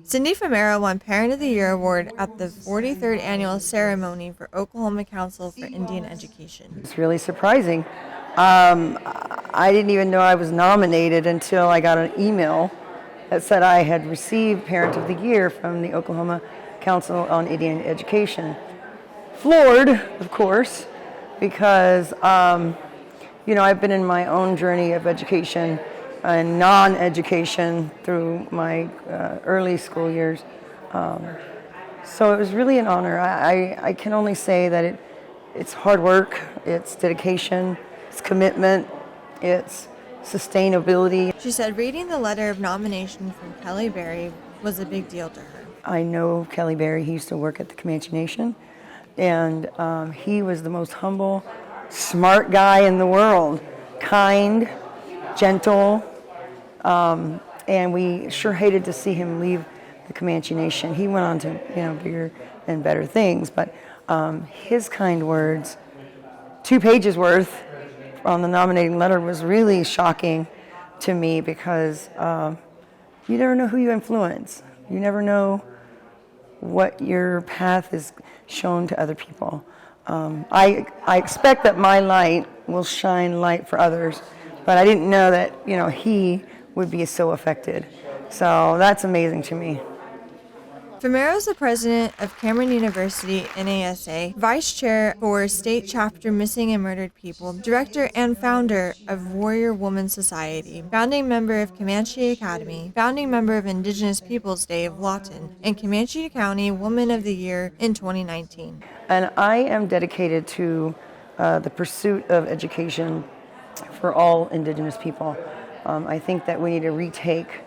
Cindy Famero won Parent of the Year award at the 43rd annual ceremony for Oklahoma Council for Indian Education. It's really surprising. I didn't even know I was nominated until I got an email that said I had received Parent of the Year from the Oklahoma Council on Indian Education. Floored, of course, because I've been in my own journey of education and non-education through my early school years. So it was really an honor. I can only say that it's hard work, it's dedication, it's commitment, it's sustainability. She said reading the letter of nomination from Kelly Berry was a big deal to her. I know Kelly Berry. He used to work at the Comanche Nation, and he was the most humble, smart guy in the world, kind, gentle, and we sure hated to see him leave the Comanche Nation. He went on to bigger and better things, but his kind words, 2 pages worth on the nominating letter, was really shocking to me because you never know who you influence. You never know what your path is shown to other people. I expect that my light will shine light for others, but I didn't know that he would be so affected. So that's amazing to me. Famero is the president of Cameron University NASA, vice chair for State Chapter Missing and Murdered People, director and founder of Warrior Woman Society, founding member of Comanche Academy, founding member of Indigenous Peoples Day of Lawton, and Comanche County Woman of the Year in 2019. And I am dedicated to the pursuit of education for all Indigenous people. I think that we need to retake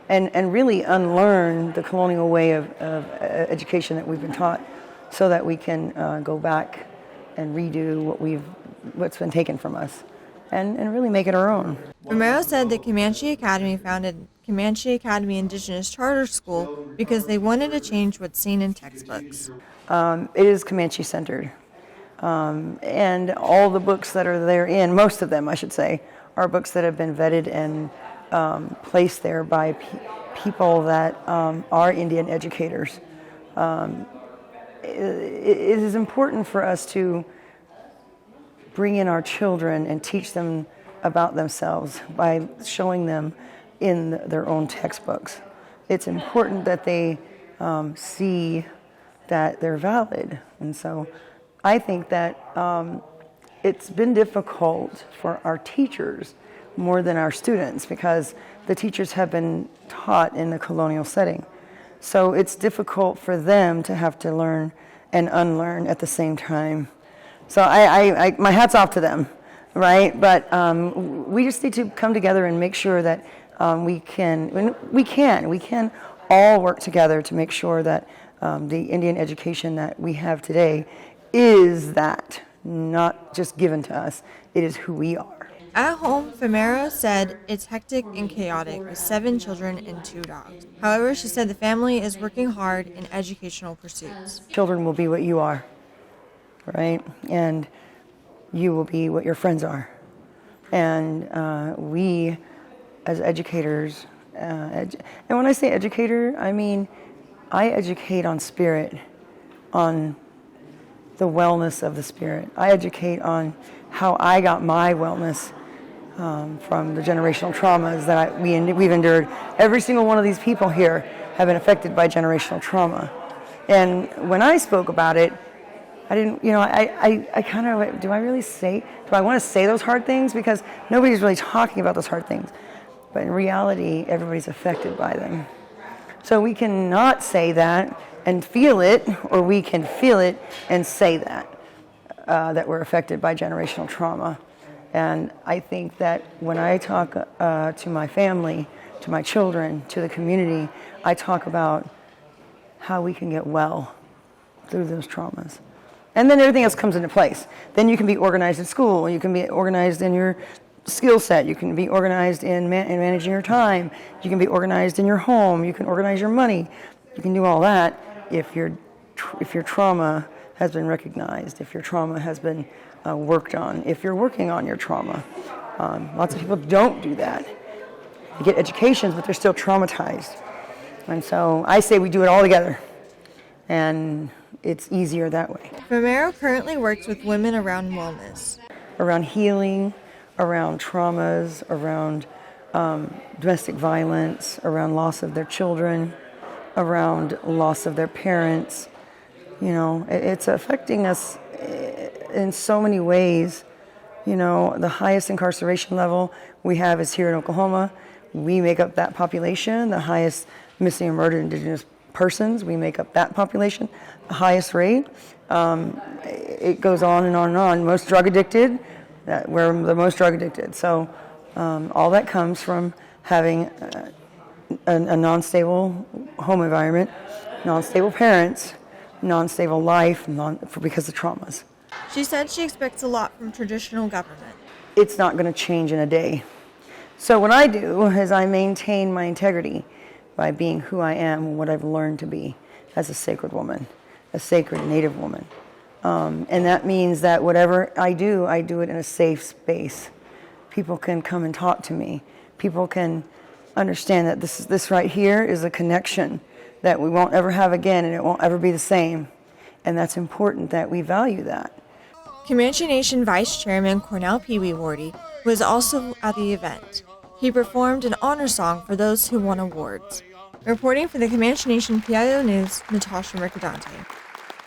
and really unlearn the colonial way of education that we've been taught so that we can go back and redo what's been taken from us and really make it our own. Famero said that Comanche Academy founded Comanche Academy Indigenous Charter School because they wanted to change what's seen in textbooks. It is Comanche centered. And all the books that are therein, most of them I should say, are books that have been vetted and placed there by people that are Indian educators. It is important for us to bring in our children and teach them about themselves by showing them in their own textbooks. It's important that they see that they're valid. And so I think that it's been difficult for our teachers more than our students because the teachers have been taught in the colonial setting. So it's difficult for them to have to learn and unlearn at the same time. So my hat's off to them, right? But we just need to come together and make sure that we can all work together to make sure that the Indian education that we have today is that, not just given to us. It is who we are. At home, Famero said it's hectic and chaotic with 7 children and 2 dogs. However, she said the family is working hard in educational pursuits. Children will be what you are, right? And you will be what your friends are. And we, as educators, and when I say educator, I mean I educate on spirit, on the wellness of the spirit. I educate on how I got my wellness from the generational traumas that we've endured. Every single one of these people here have been affected by generational trauma. And when I spoke about it, I didn't, I kind of, do I want to say those hard things? Because nobody's really talking about those hard things. But in reality, everybody's affected by them. So we cannot say that and feel it, or we can feel it and say that we're affected by generational trauma. And I think that when I talk to my family, to my children, to the community, I talk about how we can get well through those traumas. And then everything else comes into place. Then you can be organized in school, you can be organized in your skill set, you can be organized in managing your time, you can be organized in your home, you can organize your money. You can do all that if your trauma has been recognized, if your trauma has been worked on, if you're working on your trauma. Lots of people don't do that. They get educations, but they're still traumatized. And so I say we do it all together, and it's easier that way. Famero currently works with women around wellness. Around healing, around traumas, around domestic violence, around loss of their children, around loss of their parents. You know, it's affecting us in so many ways. You know, the highest incarceration level we have is here in Oklahoma. We make up that population. The highest missing and murdered Indigenous persons, we make up that population. The highest rate. It goes on and on and on. Most drug addicted, we're the most drug addicted. So all that comes from having a non-stable home environment, non-stable parents, non-stable life, because of traumas. She said she expects a lot from traditional government. It's not going to change in a day. So what I do is I maintain my integrity by being who I am and what I've learned to be as a sacred woman, a sacred Native woman. And that means that whatever I do it in a safe space. People can come and talk to me. People can understand that this right here is a connection that we won't ever have again, and it won't ever be the same. And that's important that we value that. Comanche Nation Vice Chairman Cornell Pee Wee Wardy was also at the event. He performed an honor song for those who won awards. Reporting for the Comanche Nation PIO News, Natasha Mercadante.